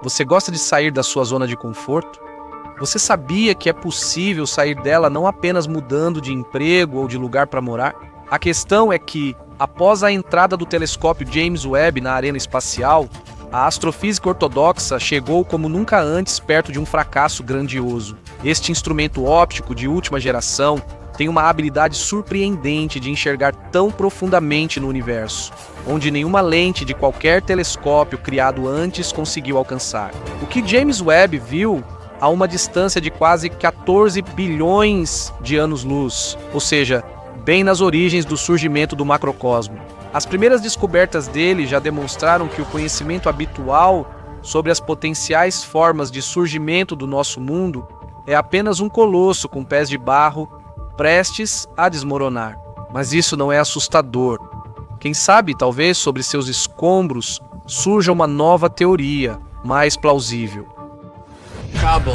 Você gosta de sair da sua zona de conforto? Você sabia que é possível sair dela não apenas mudando de emprego ou de lugar para morar? A questão é que, após a entrada do telescópio James Webb na arena espacial, a astrofísica ortodoxa chegou como nunca antes perto de um fracasso grandioso. Este instrumento óptico de última geração tem uma habilidade surpreendente de enxergar tão profundamente no universo, onde nenhuma lente de qualquer telescópio criado antes conseguiu alcançar. O que James Webb viu a uma distância de quase 14 bilhões de anos-luz, ou seja, bem nas origens do surgimento do macrocosmo. As primeiras descobertas dele já demonstraram que o conhecimento habitual sobre as potenciais formas de surgimento do nosso mundo é apenas um colosso com pés de barro prestes a desmoronar. Mas isso não é assustador. Quem sabe, talvez, sobre seus escombros surja uma nova teoria, mais plausível. Cabo.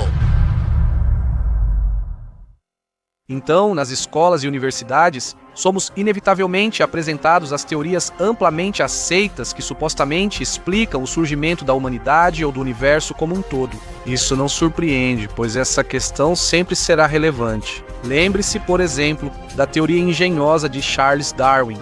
Então, nas escolas e universidades, somos inevitavelmente apresentados às teorias amplamente aceitas que supostamente explicam o surgimento da humanidade ou do universo como um todo. Isso não surpreende, pois essa questão sempre será relevante. Lembre-se, por exemplo, da teoria engenhosa de Charles Darwin.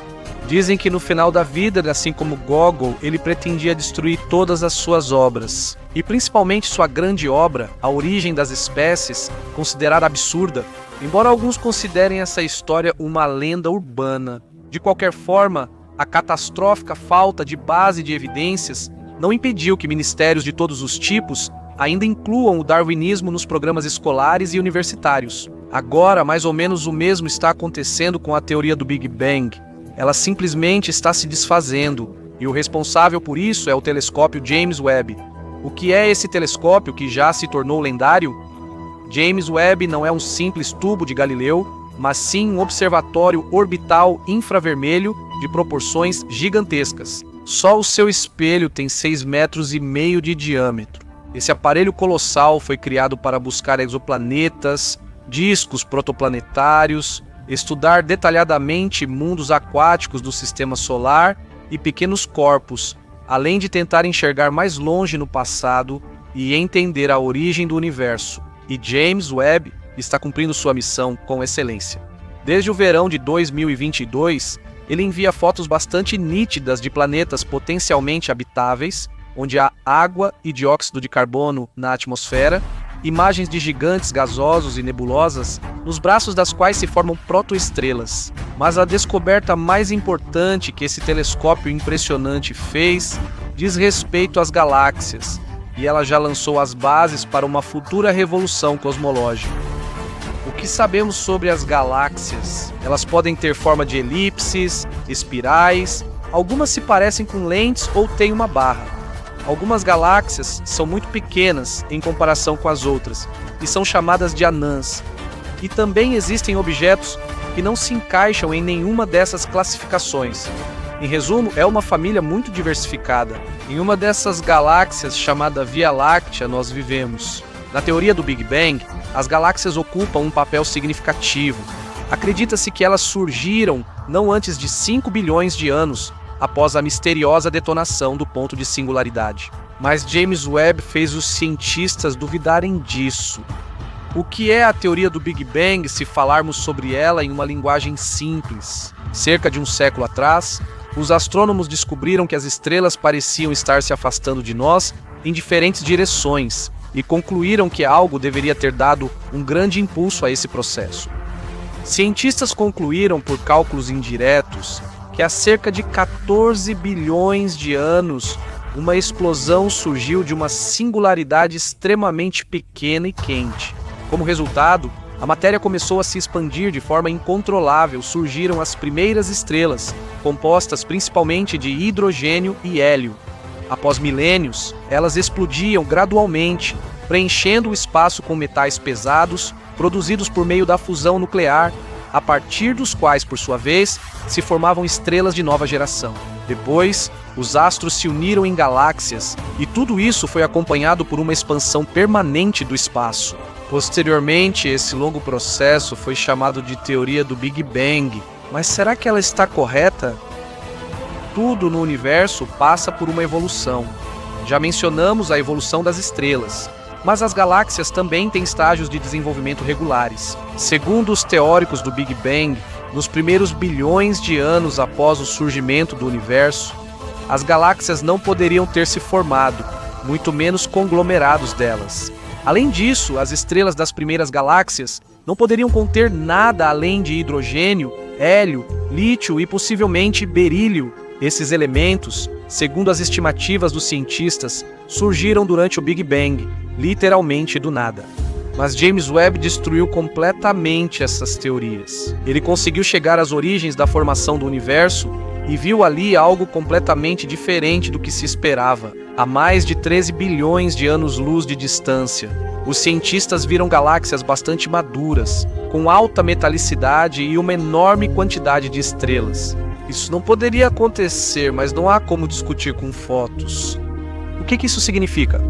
Dizem que no final da vida, assim como Gogol, ele pretendia destruir todas as suas obras. E principalmente sua grande obra, A Origem das Espécies, considerada absurda, embora alguns considerem essa história uma lenda urbana. De qualquer forma, a catastrófica falta de base de evidências não impediu que ministérios de todos os tipos ainda incluam o darwinismo nos programas escolares e universitários. Agora, mais ou menos o mesmo está acontecendo com a teoria do Big Bang. Ela simplesmente está se desfazendo, e o responsável por isso é o telescópio James Webb. O que é esse telescópio que já se tornou lendário? James Webb não é um simples tubo de Galileu, mas sim um observatório orbital infravermelho de proporções gigantescas. Só o seu espelho tem 6,5 metros de diâmetro. Esse aparelho colossal foi criado para buscar exoplanetas, discos protoplanetários, estudar detalhadamente mundos aquáticos do sistema solar e pequenos corpos, além de tentar enxergar mais longe no passado e entender a origem do universo. E James Webb está cumprindo sua missão com excelência. Desde o verão de 2022, ele envia fotos bastante nítidas de planetas potencialmente habitáveis, onde há água e dióxido de carbono na atmosfera, imagens de gigantes gasosos e nebulosas, nos braços das quais se formam protoestrelas. Mas a descoberta mais importante que esse telescópio impressionante fez diz respeito às galáxias, e ela já lançou as bases para uma futura revolução cosmológica. O que sabemos sobre as galáxias? Elas podem ter forma de elipses, espirais, algumas se parecem com lentes ou têm uma barra. Algumas galáxias são muito pequenas em comparação com as outras e são chamadas de anãs. E também existem objetos que não se encaixam em nenhuma dessas classificações. Em resumo, é uma família muito diversificada. Em uma dessas galáxias, chamada Via Láctea, nós vivemos. Na teoria do Big Bang, as galáxias ocupam um papel significativo. Acredita-se que elas surgiram não antes de 5 bilhões de anos, após a misteriosa detonação do ponto de singularidade. Mas James Webb fez os cientistas duvidarem disso. O que é a teoria do Big Bang se falarmos sobre ela em uma linguagem simples? Cerca de um século atrás, os astrônomos descobriram que as estrelas pareciam estar se afastando de nós em diferentes direções e concluíram que algo deveria ter dado um grande impulso a esse processo. Cientistas concluíram por cálculos indiretos que há cerca de 14 bilhões de anos, uma explosão surgiu de uma singularidade extremamente pequena e quente. Como resultado, a matéria começou a se expandir de forma incontrolável, surgiram as primeiras estrelas, compostas principalmente de hidrogênio e hélio. Após milênios, elas explodiam gradualmente, preenchendo o espaço com metais pesados, produzidos por meio da fusão nuclear, a partir dos quais, por sua vez, se formavam estrelas de nova geração. Depois, os astros se uniram em galáxias, e tudo isso foi acompanhado por uma expansão permanente do espaço. Posteriormente, esse longo processo foi chamado de teoria do Big Bang. Mas será que ela está correta? Tudo no universo passa por uma evolução. Já mencionamos a evolução das estrelas, mas as galáxias também têm estágios de desenvolvimento regulares. Segundo os teóricos do Big Bang, nos primeiros bilhões de anos após o surgimento do universo, as galáxias não poderiam ter se formado, muito menos conglomerados delas. Além disso, as estrelas das primeiras galáxias não poderiam conter nada além de hidrogênio, hélio, lítio e possivelmente berílio. Esses elementos, segundo as estimativas dos cientistas, surgiram durante o Big Bang, literalmente do nada. Mas James Webb destruiu completamente essas teorias. Ele conseguiu chegar às origens da formação do universo e viu ali algo completamente diferente do que se esperava. A mais de 13 bilhões de anos-luz de distância, os cientistas viram galáxias bastante maduras, com alta metalicidade e uma enorme quantidade de estrelas. Isso não poderia acontecer, mas não há como discutir com fotos. O que isso significa?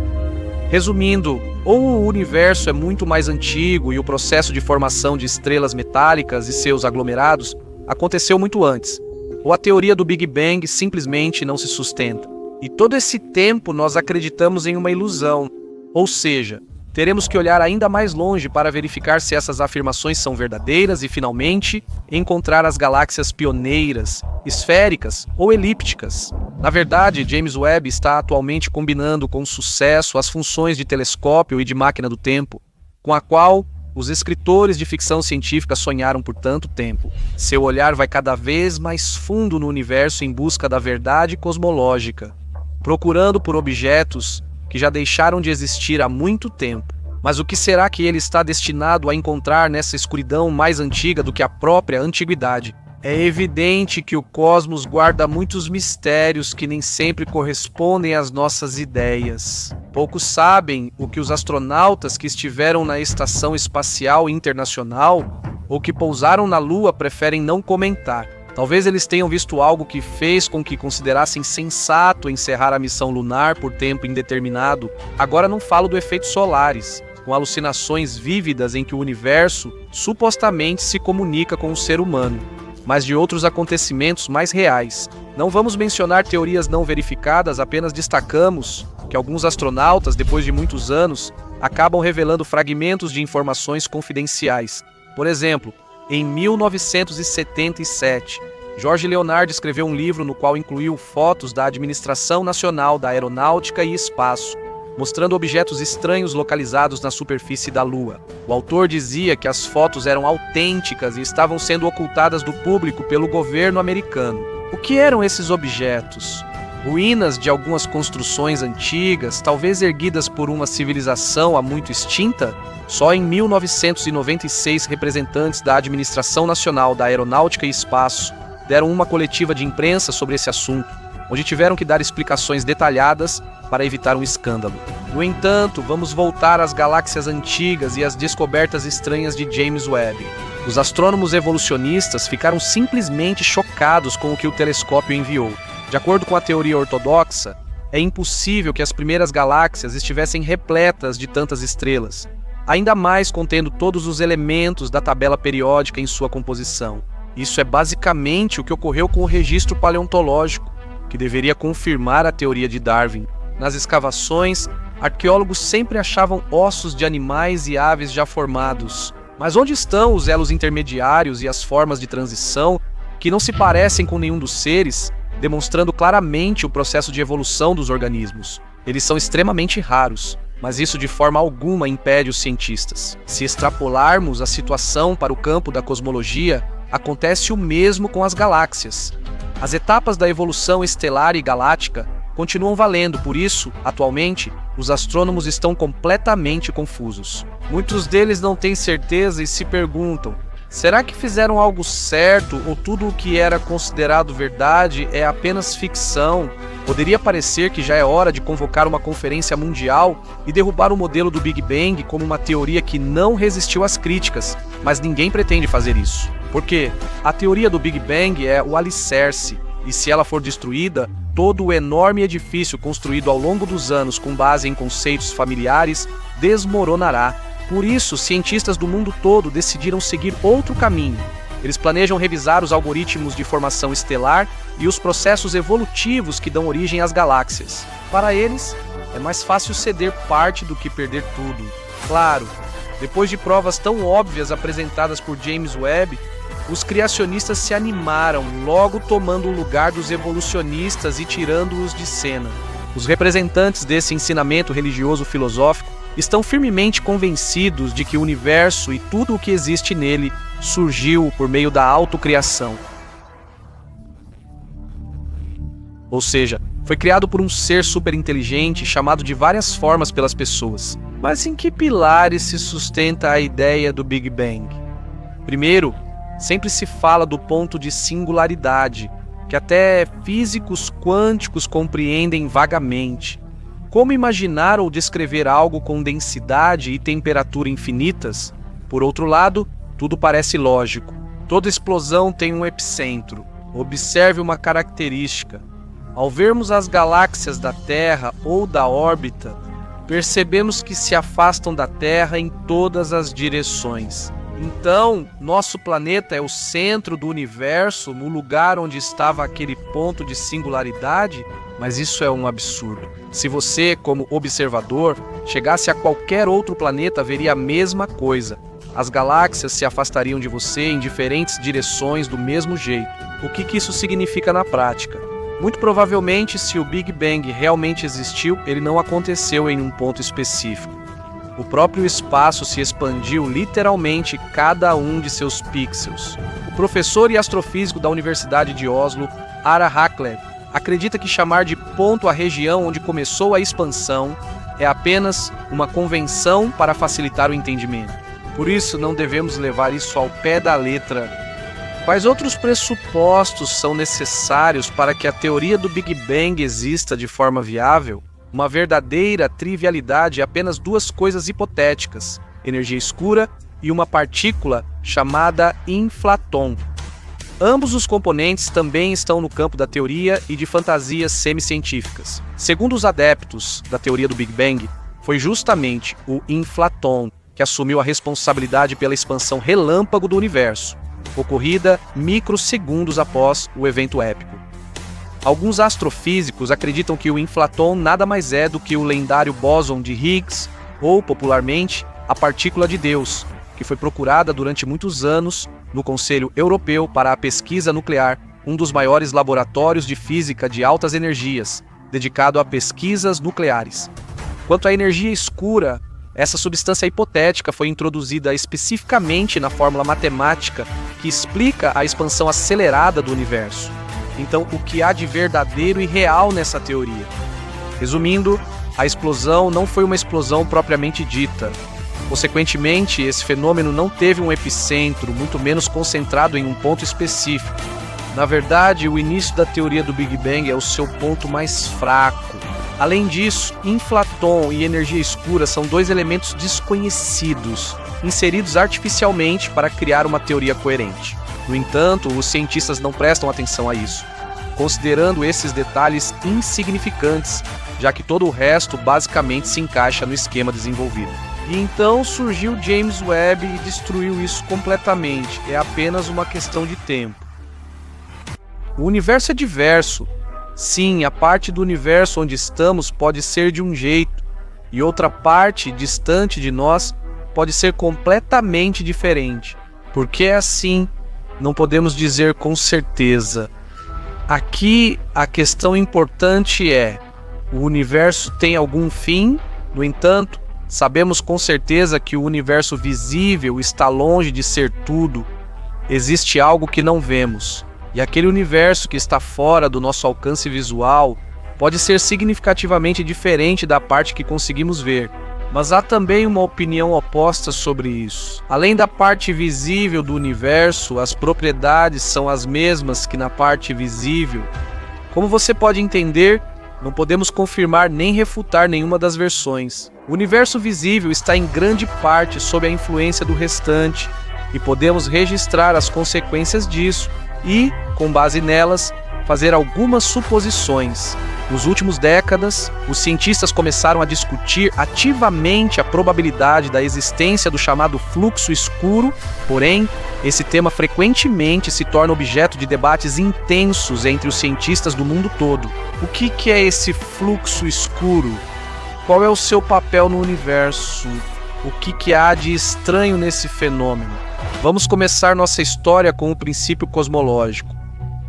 Resumindo, ou o universo é muito mais antigo e o processo de formação de estrelas metálicas e seus aglomerados aconteceu muito antes, ou a teoria do Big Bang simplesmente não se sustenta. E todo esse tempo nós acreditamos em uma ilusão, ou seja, teremos que olhar ainda mais longe para verificar se essas afirmações são verdadeiras e, finalmente, encontrar as galáxias pioneiras, esféricas ou elípticas. Na verdade, James Webb está atualmente combinando com sucesso as funções de telescópio e de máquina do tempo, com a qual os escritores de ficção científica sonharam por tanto tempo. Seu olhar vai cada vez mais fundo no universo em busca da verdade cosmológica, procurando por objetos que já deixaram de existir há muito tempo. Mas o que será que ele está destinado a encontrar nessa escuridão mais antiga do que a própria antiguidade? É evidente que o cosmos guarda muitos mistérios que nem sempre correspondem às nossas ideias. Poucos sabem o que os astronautas que estiveram na Estação Espacial Internacional ou que pousaram na Lua preferem não comentar. Talvez eles tenham visto algo que fez com que considerassem sensato encerrar a missão lunar por tempo indeterminado. Agora não falo do efeito solares, com alucinações vívidas em que o universo supostamente se comunica com o ser humano, mas de outros acontecimentos mais reais. Não vamos mencionar teorias não verificadas, apenas destacamos que alguns astronautas, depois de muitos anos, acabam revelando fragmentos de informações confidenciais. Por exemplo, em 1977, Jorge Leonard escreveu um livro no qual incluiu fotos da Administração Nacional da Aeronáutica e Espaço, mostrando objetos estranhos localizados na superfície da Lua. O autor dizia que as fotos eram autênticas e estavam sendo ocultadas do público pelo governo americano. O que eram esses objetos? Ruínas de algumas construções antigas, talvez erguidas por uma civilização há muito extinta? Só em 1996, representantes da Administração Nacional da Aeronáutica e Espaço deram uma coletiva de imprensa sobre esse assunto, onde tiveram que dar explicações detalhadas para evitar um escândalo. No entanto, vamos voltar às galáxias antigas e às descobertas estranhas de James Webb. Os astrônomos evolucionistas ficaram simplesmente chocados com o que o telescópio enviou. De acordo com a teoria ortodoxa, é impossível que as primeiras galáxias estivessem repletas de tantas estrelas, ainda mais contendo todos os elementos da tabela periódica em sua composição. Isso é basicamente o que ocorreu com o registro paleontológico, que deveria confirmar a teoria de Darwin. Nas escavações, arqueólogos sempre achavam ossos de animais e aves já formados. Mas onde estão os elos intermediários e as formas de transição que não se parecem com nenhum dos seres, demonstrando claramente o processo de evolução dos organismos? Eles são extremamente raros, mas isso de forma alguma impede os cientistas. Se extrapolarmos a situação para o campo da cosmologia, acontece o mesmo com as galáxias. As etapas da evolução estelar e galáctica continuam valendo, por isso, atualmente, os astrônomos estão completamente confusos. Muitos deles não têm certeza e se perguntam: será que fizeram algo certo ou tudo o que era considerado verdade é apenas ficção? Poderia parecer que já é hora de convocar uma conferência mundial e derrubar o modelo do Big Bang como uma teoria que não resistiu às críticas, mas ninguém pretende fazer isso. Porque a teoria do Big Bang é o alicerce, e se ela for destruída, todo o enorme edifício construído ao longo dos anos com base em conceitos familiares desmoronará. Por isso, cientistas do mundo todo decidiram seguir outro caminho. Eles planejam revisar os algoritmos de formação estelar e os processos evolutivos que dão origem às galáxias. Para eles, é mais fácil ceder parte do que perder tudo. Claro, depois de provas tão óbvias apresentadas por James Webb, os criacionistas se animaram, logo tomando o lugar dos evolucionistas e tirando-os de cena. Os representantes desse ensinamento religioso-filosófico estão firmemente convencidos de que o universo e tudo o que existe nele surgiu por meio da autocriação. Ou seja, foi criado por um ser superinteligente chamado de várias formas pelas pessoas. Mas em que pilares se sustenta a ideia do Big Bang? Primeiro, sempre se fala do ponto de singularidade, que até físicos quânticos compreendem vagamente. Como imaginar ou descrever algo com densidade e temperatura infinitas? Por outro lado, tudo parece lógico. Toda explosão tem um epicentro. Observe uma característica. Ao vermos as galáxias da Terra ou da órbita, percebemos que se afastam da Terra em todas as direções. Então, nosso planeta é o centro do universo, no lugar onde estava aquele ponto de singularidade? Mas isso é um absurdo. Se você, como observador, chegasse a qualquer outro planeta, veria a mesma coisa. As galáxias se afastariam de você em diferentes direções do mesmo jeito. O que isso significa na prática? Muito provavelmente, se o Big Bang realmente existiu, ele não aconteceu em um ponto específico. O próprio espaço se expandiu literalmente cada um de seus pixels. O professor e astrofísico da Universidade de Oslo, Ara Haklev, acredita que chamar de ponto a região onde começou a expansão é apenas uma convenção para facilitar o entendimento. Por isso, não devemos levar isso ao pé da letra. Quais outros pressupostos são necessários para que a teoria do Big Bang exista de forma viável? Uma verdadeira trivialidade é apenas duas coisas hipotéticas: energia escura e uma partícula chamada inflaton. Ambos os componentes também estão no campo da teoria e de fantasias semi-científicas. Segundo os adeptos da teoria do Big Bang, foi justamente o inflaton que assumiu a responsabilidade pela expansão relâmpago do universo, ocorrida microsegundos após o evento épico. Alguns astrofísicos acreditam que o inflaton nada mais é do que o lendário bóson de Higgs, ou, popularmente, a partícula de Deus, que foi procurada durante muitos anos no Conselho Europeu para a Pesquisa Nuclear, um dos maiores laboratórios de física de altas energias, dedicado a pesquisas nucleares. Quanto à energia escura, essa substância hipotética foi introduzida especificamente na fórmula matemática que explica a expansão acelerada do universo. Então, o que há de verdadeiro e real nessa teoria? Resumindo, a explosão não foi uma explosão propriamente dita. Consequentemente, esse fenômeno não teve um epicentro, muito menos concentrado em um ponto específico. Na verdade, o início da teoria do Big Bang é o seu ponto mais fraco. Além disso, inflaton e energia escura são dois elementos desconhecidos, inseridos artificialmente para criar uma teoria coerente. No entanto, os cientistas não prestam atenção a isso, considerando esses detalhes insignificantes, já que todo o resto basicamente se encaixa no esquema desenvolvido. E então surgiu James Webb e destruiu isso completamente. É apenas uma questão de tempo. O universo é diverso. Sim, a parte do universo onde estamos pode ser de um jeito, e outra parte, distante de nós, pode ser completamente diferente. Porque é assim, não podemos dizer com certeza. Aqui, a questão importante é: o universo tem algum fim? No entanto, sabemos com certeza que o universo visível está longe de ser tudo. Existe algo que não vemos. E aquele universo que está fora do nosso alcance visual pode ser significativamente diferente da parte que conseguimos ver. Mas há também uma opinião oposta sobre isso. Além da parte visível do universo, as propriedades são as mesmas que na parte visível. Como você pode entender, não podemos confirmar nem refutar nenhuma das versões. O universo visível está em grande parte sob a influência do restante, e podemos registrar as consequências disso e, com base nelas, fazer algumas suposições. Nos últimos décadas, os cientistas começaram a discutir ativamente a probabilidade da existência do chamado fluxo escuro, porém, esse tema frequentemente se torna objeto de debates intensos entre os cientistas do mundo todo. O que é esse fluxo escuro? Qual é o seu papel no universo? O que há de estranho nesse fenômeno? Vamos começar nossa história com o princípio cosmológico.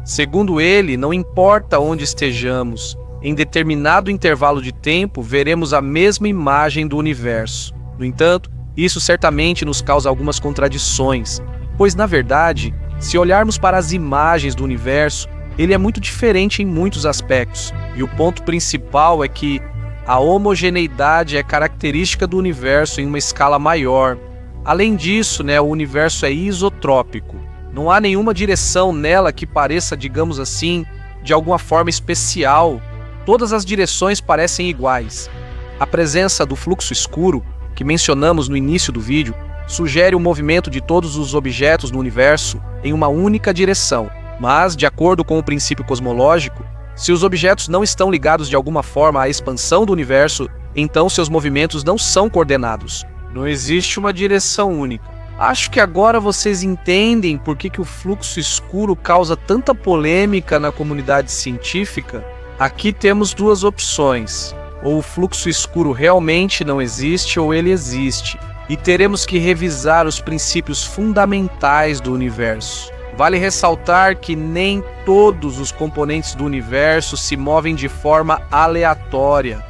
Segundo ele, não importa onde estejamos, em determinado intervalo de tempo veremos a mesma imagem do universo. No entanto, isso certamente nos causa algumas contradições, pois, na verdade, se olharmos para as imagens do universo, ele é muito diferente em muitos aspectos, e o ponto principal é que a homogeneidade é característica do universo em uma escala maior. Além disso, o universo é isotrópico. Não há nenhuma direção nela que pareça, digamos assim, de alguma forma especial. Todas as direções parecem iguais. A presença do fluxo escuro, que mencionamos no início do vídeo, sugere o movimento de todos os objetos no universo em uma única direção. Mas, de acordo com o princípio cosmológico, se os objetos não estão ligados de alguma forma à expansão do universo, então seus movimentos não são coordenados. Não existe uma direção única. Acho que agora vocês entendem por que o fluxo escuro causa tanta polêmica na comunidade científica. Aqui temos duas opções. Ou o fluxo escuro realmente não existe, ou ele existe. E teremos que revisar os princípios fundamentais do universo. Vale ressaltar que nem todos os componentes do universo se movem de forma aleatória.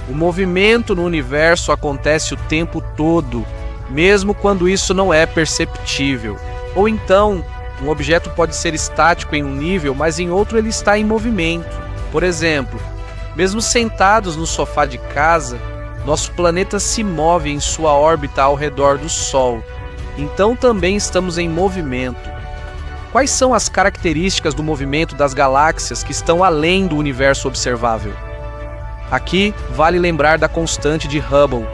O movimento no universo acontece o tempo todo, mesmo quando isso não é perceptível. Ou então, um objeto pode ser estático em um nível, mas em outro ele está em movimento. Por exemplo, mesmo sentados no sofá de casa, nosso planeta se move em sua órbita ao redor do Sol. Então também estamos em movimento. Quais são as características do movimento das galáxias que estão além do universo observável? Aqui vale lembrar da constante de Hubble.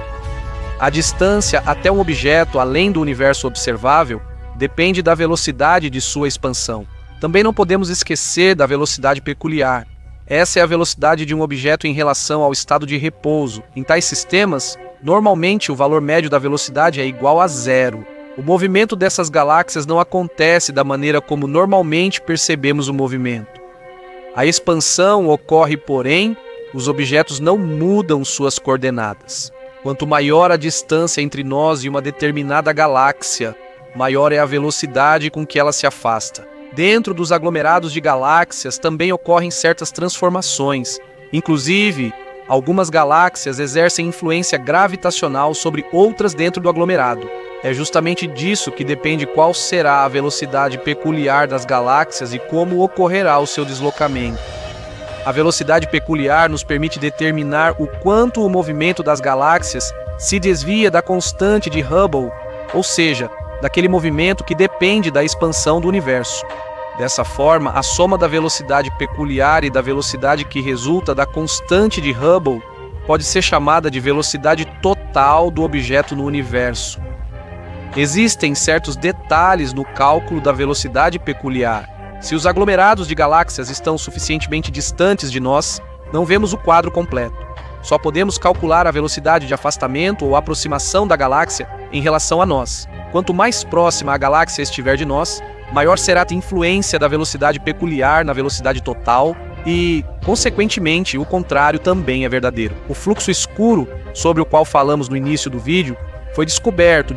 A distância até um objeto além do universo observável depende da velocidade de sua expansão. Também não podemos esquecer da velocidade peculiar. Essa é a velocidade de um objeto em relação ao estado de repouso. Em tais sistemas, normalmente o valor médio da velocidade é igual a zero. O movimento dessas galáxias não acontece da maneira como normalmente percebemos o movimento. A expansão ocorre, porém, os objetos não mudam suas coordenadas. Quanto maior a distância entre nós e uma determinada galáxia, maior é a velocidade com que ela se afasta. Dentro dos aglomerados de galáxias também ocorrem certas transformações. Inclusive, algumas galáxias exercem influência gravitacional sobre outras dentro do aglomerado. É justamente disso que depende qual será a velocidade peculiar das galáxias e como ocorrerá o seu deslocamento. A velocidade peculiar nos permite determinar o quanto o movimento das galáxias se desvia da constante de Hubble, ou seja, daquele movimento que depende da expansão do universo. Dessa forma, a soma da velocidade peculiar e da velocidade que resulta da constante de Hubble pode ser chamada de velocidade total do objeto no universo. Existem certos detalhes no cálculo da velocidade peculiar. Se os aglomerados de galáxias estão suficientemente distantes de nós, não vemos o quadro completo. Só podemos calcular a velocidade de afastamento ou aproximação da galáxia em relação a nós. Quanto mais próxima a galáxia estiver de nós, maior será a influência da velocidade peculiar na velocidade total e, consequentemente, o contrário também é verdadeiro. O fluxo escuro, sobre o qual falamos no início do vídeo, foi descoberto,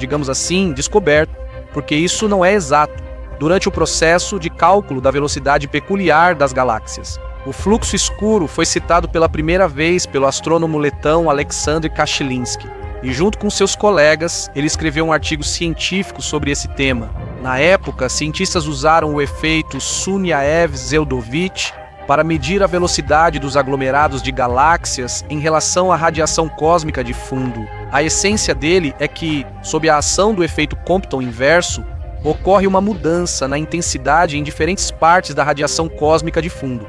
porque isso não é exato, durante o processo de cálculo da velocidade peculiar das galáxias. O fluxo escuro foi citado pela primeira vez pelo astrônomo letão Alexandre Kashlinsky, e junto com seus colegas, ele escreveu um artigo científico sobre esse tema. Na época, cientistas usaram o efeito Sunyaev-Zeldovich para medir a velocidade dos aglomerados de galáxias em relação à radiação cósmica de fundo. A essência dele é que, sob a ação do efeito Compton inverso, ocorre uma mudança na intensidade em diferentes partes da radiação cósmica de fundo.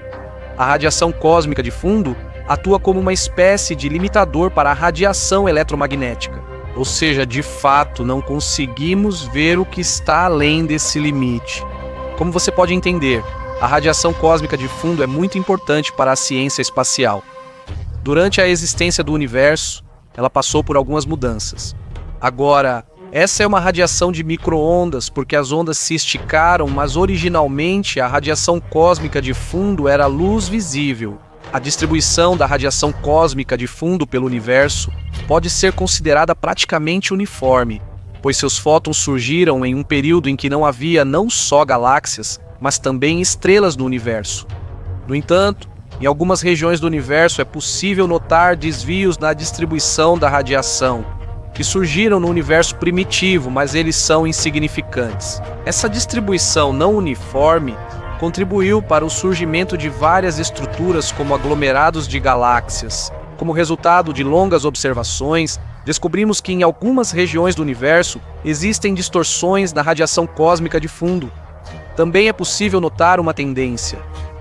A radiação cósmica de fundo atua como uma espécie de limitador para a radiação eletromagnética. Ou seja, de fato, não conseguimos ver o que está além desse limite. Como você pode entender, A radiação cósmica de fundo é muito importante para a ciência espacial. Durante a existência do universo, ela passou por algumas mudanças. Agora, essa é uma radiação de micro-ondas, porque as ondas se esticaram, mas originalmente a radiação cósmica de fundo era luz visível. A distribuição da radiação cósmica de fundo pelo universo pode ser considerada praticamente uniforme, pois seus fótons surgiram em um período em que não havia não só galáxias, mas também estrelas no universo. No entanto, em algumas regiões do universo é possível notar desvios na distribuição da radiação, que surgiram no universo primitivo, mas eles são insignificantes. Essa distribuição não uniforme contribuiu para o surgimento de várias estruturas como aglomerados de galáxias. Como resultado de longas observações, descobrimos que em algumas regiões do universo existem distorções na radiação cósmica de fundo. Também é possível notar uma tendência.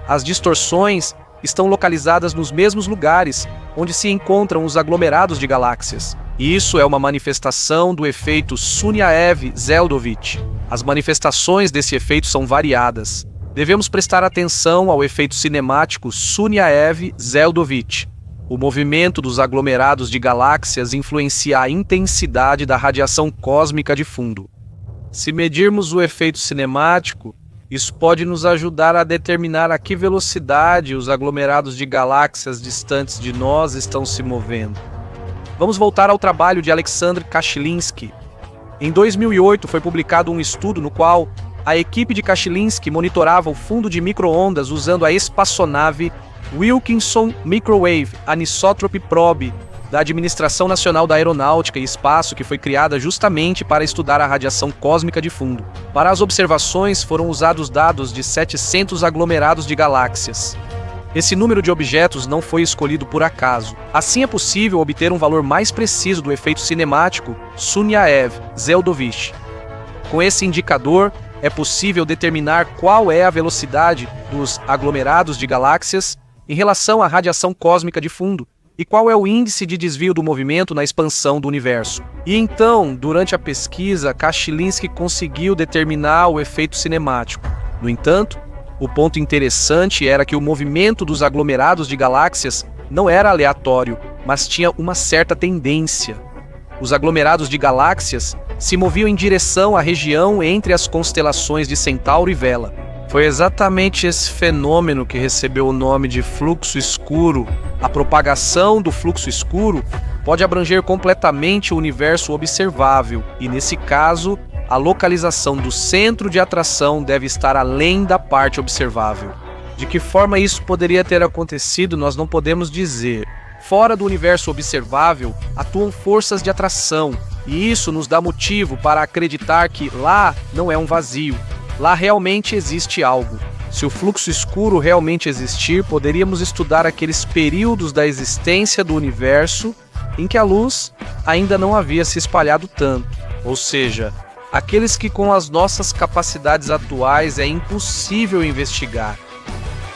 As distorções estão localizadas nos mesmos lugares onde se encontram os aglomerados de galáxias. E isso é uma manifestação do efeito Sunyaev-Zeldovich. As manifestações desse efeito são variadas. Devemos prestar atenção ao efeito cinemático Sunyaev-Zeldovich. O movimento dos aglomerados de galáxias influencia a intensidade da radiação cósmica de fundo. Se medirmos o efeito cinemático, isso pode nos ajudar a determinar a que velocidade os aglomerados de galáxias distantes de nós estão se movendo. Vamos voltar ao trabalho de Alexander Kashlinsky. Em 2008 foi publicado um estudo no qual a equipe de Kashlinsky monitorava o fundo de micro-ondas usando a espaçonave Wilkinson Microwave Anisotropy Probe da Administração Nacional da Aeronáutica e Espaço, que foi criada justamente para estudar a radiação cósmica de fundo. Para as observações foram usados dados de 700 aglomerados de galáxias. Esse número de objetos não foi escolhido por acaso. Assim é possível obter um valor mais preciso do efeito cinemático Sunyaev-Zeldovich. Com esse indicador, é possível determinar qual é a velocidade dos aglomerados de galáxias em relação à radiação cósmica de fundo e qual é o índice de desvio do movimento na expansão do universo. E então, durante a pesquisa, Kashlinsky conseguiu determinar o efeito cinemático. No entanto, o ponto interessante era que o movimento dos aglomerados de galáxias não era aleatório, mas tinha uma certa tendência. Os aglomerados de galáxias se moviam em direção à região entre as constelações de Centauro e Vela. Foi exatamente esse fenômeno que recebeu o nome de fluxo escuro. A propagação do fluxo escuro pode abranger completamente o universo observável, e nesse caso, a localização do centro de atração deve estar além da parte observável. De que forma isso poderia ter acontecido, nós não podemos dizer. Fora do universo observável, atuam forças de atração, e isso nos dá motivo para acreditar que lá não é um vazio. Lá realmente existe algo. Se o fluxo escuro realmente existir, poderíamos estudar aqueles períodos da existência do universo em que a luz ainda não havia se espalhado tanto. Ou seja, aqueles que com as nossas capacidades atuais é impossível investigar.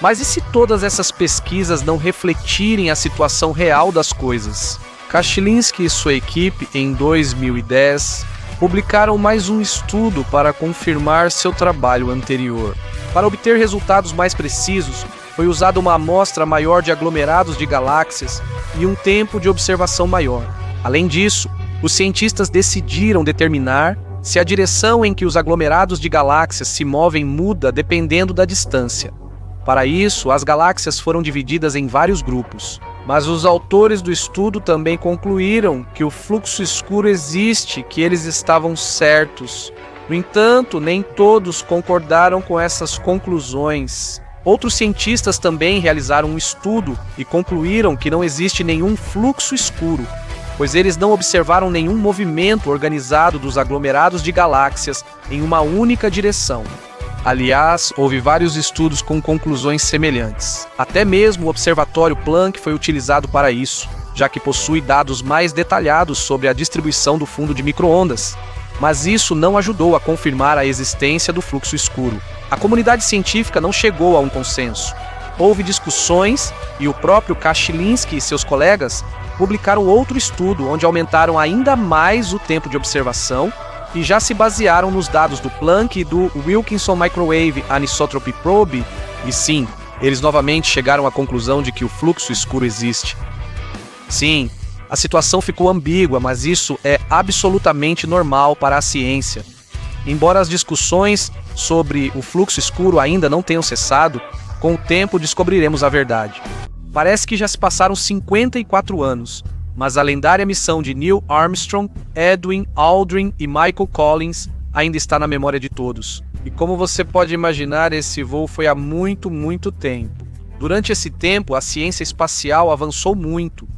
Mas e se todas essas pesquisas não refletirem a situação real das coisas? Kashlinsky e sua equipe, em 2010, publicaram mais um estudo para confirmar seu trabalho anterior. Para obter resultados mais precisos, foi usada uma amostra maior de aglomerados de galáxias e um tempo de observação maior. Além disso, os cientistas decidiram determinar se a direção em que os aglomerados de galáxias se movem muda dependendo da distância. Para isso, as galáxias foram divididas em vários grupos. Mas os autores do estudo também concluíram que o fluxo escuro existe, que eles estavam certos. No entanto, nem todos concordaram com essas conclusões. Outros cientistas também realizaram um estudo e concluíram que não existe nenhum fluxo escuro, pois eles não observaram nenhum movimento organizado dos aglomerados de galáxias em uma única direção. Aliás, houve vários estudos com conclusões semelhantes. Até mesmo o Observatório Planck foi utilizado para isso, já que possui dados mais detalhados sobre a distribuição do fundo de micro-ondas. Mas isso não ajudou a confirmar a existência do fluxo escuro. A comunidade científica não chegou a um consenso. Houve discussões e o próprio Kashlinsky e seus colegas publicaram outro estudo onde aumentaram ainda mais o tempo de observação e já se basearam nos dados do Planck e do Wilkinson Microwave Anisotropy Probe E sim, eles novamente chegaram à conclusão de que o fluxo escuro existe. Sim, a situação ficou ambígua, mas isso é absolutamente normal para a ciência. Embora as discussões sobre o fluxo escuro ainda não tenham cessado, com o tempo descobriremos a verdade. Parece que já se passaram 54 anos, mas a lendária missão de Neil Armstrong, Edwin Aldrin e Michael Collins ainda está na memória de todos. E como você pode imaginar, esse voo foi há muito tempo. Durante esse tempo, a ciência espacial avançou muito.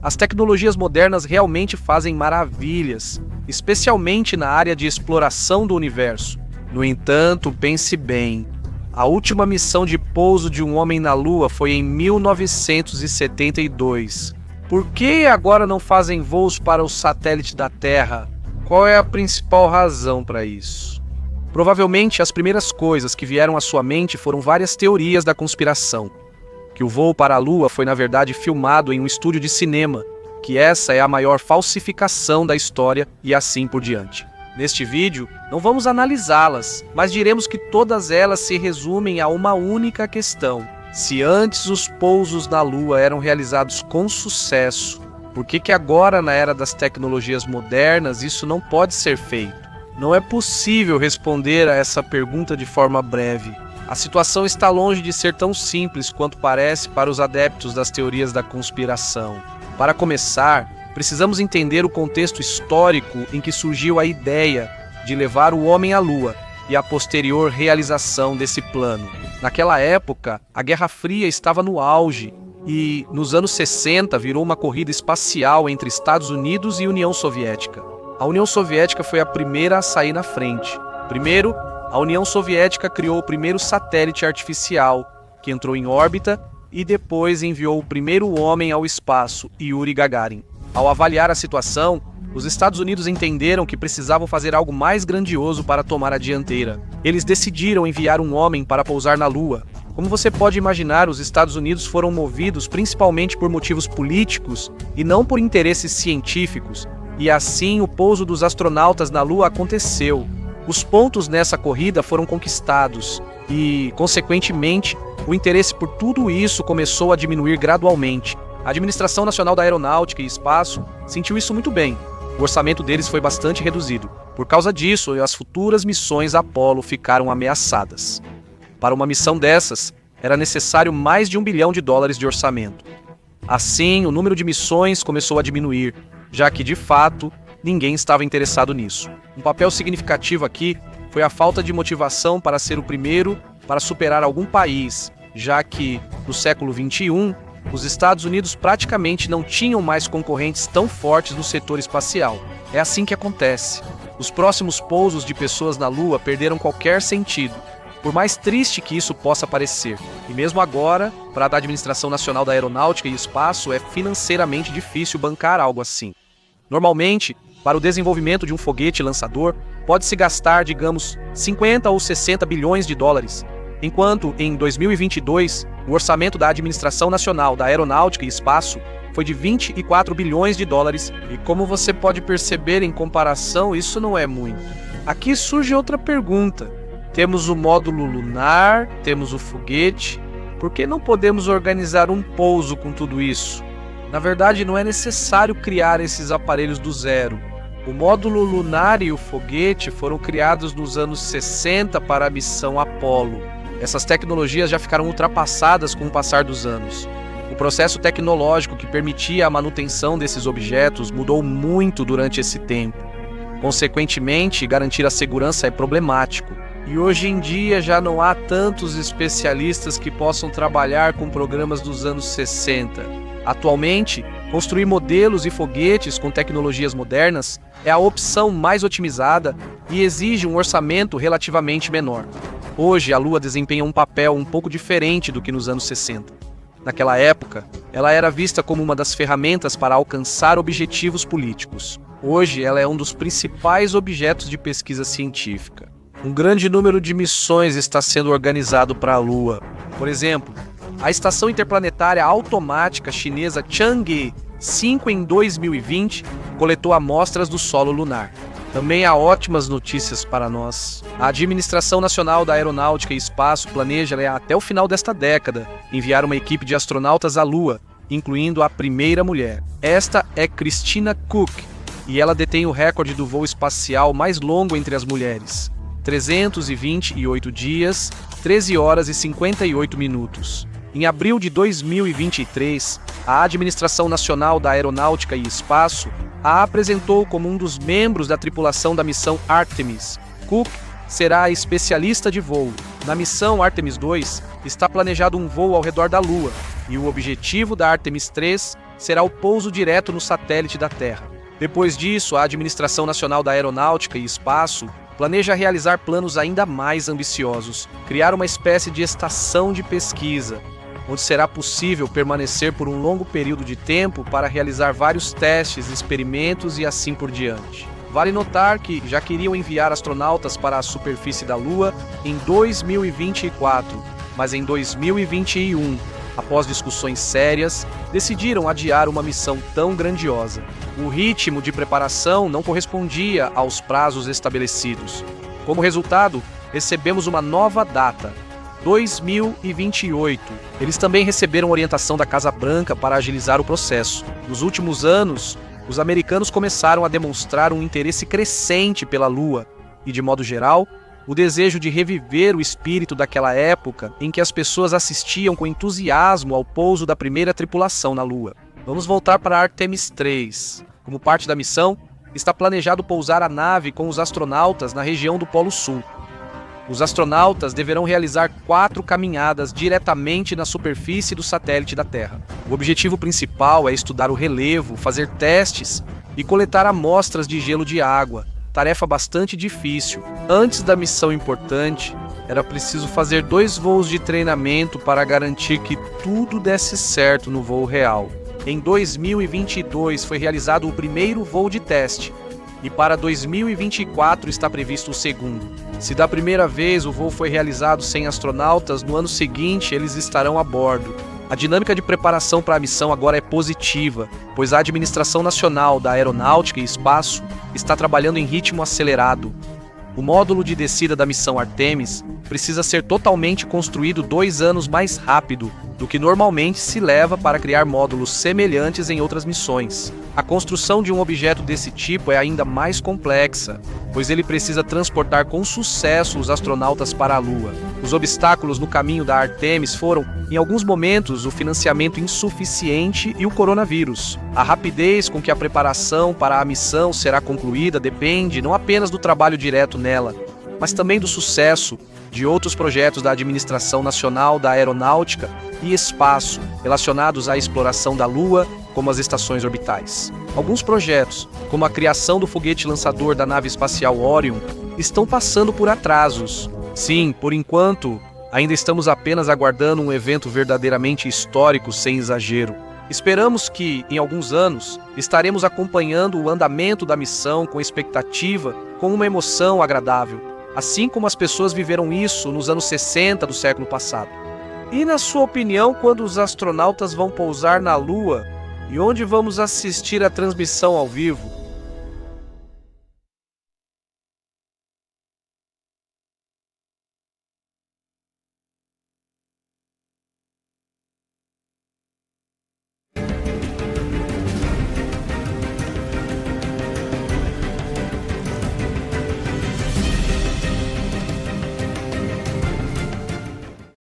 As tecnologias modernas realmente fazem maravilhas, especialmente na área de exploração do universo. No entanto, pense bem, a última missão de pouso de um homem na Lua foi em 1972. Por que agora não fazem voos para o satélite da Terra? Qual é a principal razão para isso? Provavelmente as primeiras coisas que vieram à sua mente foram várias teorias da conspiração. Que o voo para a Lua foi na verdade filmado em um estúdio de cinema, que essa é a maior falsificação da história e assim por diante. Neste vídeo, não vamos analisá-las, mas diremos que todas elas se resumem a uma única questão. Se antes os pousos na Lua eram realizados com sucesso, por que agora, na era das tecnologias modernas, isso não pode ser feito? Não é possível responder a essa pergunta de forma breve. A situação está longe de ser tão simples quanto parece para os adeptos das teorias da conspiração. Para começar, precisamos entender o contexto histórico em que surgiu a ideia de levar o homem à Lua e a posterior realização desse plano. Naquela época, a Guerra Fria estava no auge e, nos anos 60, virou uma corrida espacial entre Estados Unidos e União Soviética. A União Soviética foi a primeira a sair na frente. Primeiro, a União Soviética criou o primeiro satélite artificial, que entrou em órbita, e depois enviou o primeiro homem ao espaço, Yuri Gagarin. Ao avaliar a situação, os Estados Unidos entenderam que precisavam fazer algo mais grandioso para tomar a dianteira. Eles decidiram enviar um homem para pousar na Lua. Como você pode imaginar, os Estados Unidos foram movidos principalmente por motivos políticos e não por interesses científicos, e assim o pouso dos astronautas na Lua aconteceu. Os pontos nessa corrida foram conquistados e, consequentemente, o interesse por tudo isso começou a diminuir gradualmente. A Administração Nacional da Aeronáutica e Espaço sentiu isso muito bem. O orçamento deles foi bastante reduzido. Por causa disso, as futuras missões Apollo ficaram ameaçadas. Para uma missão dessas, era necessário mais de $1 bilhão de orçamento. Assim, o número de missões começou a diminuir, já que, de fato, ninguém estava interessado nisso. Um papel significativo aqui foi a falta de motivação para ser o primeiro para superar algum país, já que, no século XXI, os Estados Unidos praticamente não tinham mais concorrentes tão fortes no setor espacial. É assim que acontece. Os próximos pousos de pessoas na Lua perderam qualquer sentido, por mais triste que isso possa parecer. E mesmo agora, para a Administração Nacional da Aeronáutica e Espaço, é financeiramente difícil bancar algo assim. Normalmente, para o desenvolvimento de um foguete lançador, pode-se gastar, digamos, 50 ou 60 bilhões de dólares, enquanto, em 2022, o orçamento da Administração Nacional da Aeronáutica e Espaço foi de 24 bilhões de dólares, e como você pode perceber em comparação, isso não é muito. Aqui surge outra pergunta. Temos o módulo lunar, temos o foguete, por que não podemos organizar um pouso com tudo isso? Na verdade, não é necessário criar esses aparelhos do zero. O módulo lunar e o foguete foram criados nos anos 60 para a missão Apollo. Essas tecnologias já ficaram ultrapassadas com o passar dos anos. O processo tecnológico que permitia a manutenção desses objetos mudou muito durante esse tempo. Consequentemente, garantir a segurança é problemático. E hoje em dia já não há tantos especialistas que possam trabalhar com programas dos anos 60. Atualmente, construir modelos e foguetes com tecnologias modernas é a opção mais otimizada e exige um orçamento relativamente menor. Hoje, a Lua desempenha um papel um pouco diferente do que nos anos 60. Naquela época, ela era vista como uma das ferramentas para alcançar objetivos políticos. Hoje, ela é um dos principais objetos de pesquisa científica. Um grande número de missões está sendo organizado para a Lua. Por exemplo, a Estação Interplanetária Automática Chinesa Chang'e 5 em 2020 coletou amostras do solo lunar. Também há ótimas notícias para nós. A Administração Nacional da Aeronáutica e Espaço planeja, até o final desta década, enviar uma equipe de astronautas à Lua, incluindo a primeira mulher. Esta é Christina Koch, e ela detém o recorde do voo espacial mais longo entre as mulheres. 328 dias, 13 horas e 58 minutos. Em abril de 2023, a Administração Nacional da Aeronáutica e Espaço a apresentou como um dos membros da tripulação da missão Artemis. Cook será a especialista de voo. Na missão Artemis 2, está planejado um voo ao redor da Lua, e o objetivo da Artemis 3 será o pouso direto no satélite da Terra. Depois disso, a Administração Nacional da Aeronáutica e Espaço planeja realizar planos ainda mais ambiciosos, criar uma espécie de estação de pesquisa, onde será possível permanecer por um longo período de tempo para realizar vários testes, experimentos e assim por diante. Vale notar que já queriam enviar astronautas para a superfície da Lua em 2024, mas em 2021, após discussões sérias, decidiram adiar uma missão tão grandiosa. O ritmo de preparação não correspondia aos prazos estabelecidos. Como resultado, recebemos uma nova data, 2028. Eles também receberam orientação da Casa Branca para agilizar o processo. Nos últimos anos, os americanos começaram a demonstrar um interesse crescente pela Lua e, de modo geral, o desejo de reviver o espírito daquela época em que as pessoas assistiam com entusiasmo ao pouso da primeira tripulação na Lua. Vamos voltar para Artemis 3. Como parte da missão, está planejado pousar a nave com os astronautas na região do Polo Sul. Os astronautas deverão realizar 4 caminhadas diretamente na superfície do satélite da Terra. O objetivo principal é estudar o relevo, fazer testes e coletar amostras de gelo de água, tarefa bastante difícil. Antes da missão importante, era preciso fazer 2 voos de treinamento para garantir que tudo desse certo no voo real. Em 2022 foi realizado o primeiro voo de teste, e para 2024 está previsto o segundo. Se da primeira vez o voo foi realizado sem astronautas, no ano seguinte eles estarão a bordo. A dinâmica de preparação para a missão agora é positiva, pois a Administração Nacional da Aeronáutica e Espaço está trabalhando em ritmo acelerado. O módulo de descida da missão Artemis precisa ser totalmente construído 2 anos mais rápido do que normalmente se leva para criar módulos semelhantes em outras missões. A construção de um objeto desse tipo é ainda mais complexa, pois ele precisa transportar com sucesso os astronautas para a Lua. Os obstáculos no caminho da Artemis foram, em alguns momentos, o financiamento insuficiente e o coronavírus. A rapidez com que a preparação para a missão será concluída depende não apenas do trabalho direto nela, mas também do sucesso de outros projetos da Administração Nacional da Aeronáutica e Espaço relacionados à exploração da Lua, como as estações orbitais. Alguns projetos, como a criação do foguete lançador da nave espacial Orion, estão passando por atrasos. Sim, por enquanto, ainda estamos apenas aguardando um evento verdadeiramente histórico sem exagero. Esperamos que, em alguns anos, estaremos acompanhando o andamento da missão com expectativa, com uma emoção agradável, assim como as pessoas viveram isso nos anos 60 do século passado. E na sua opinião, quando os astronautas vão pousar na Lua e onde vamos assistir a transmissão ao vivo?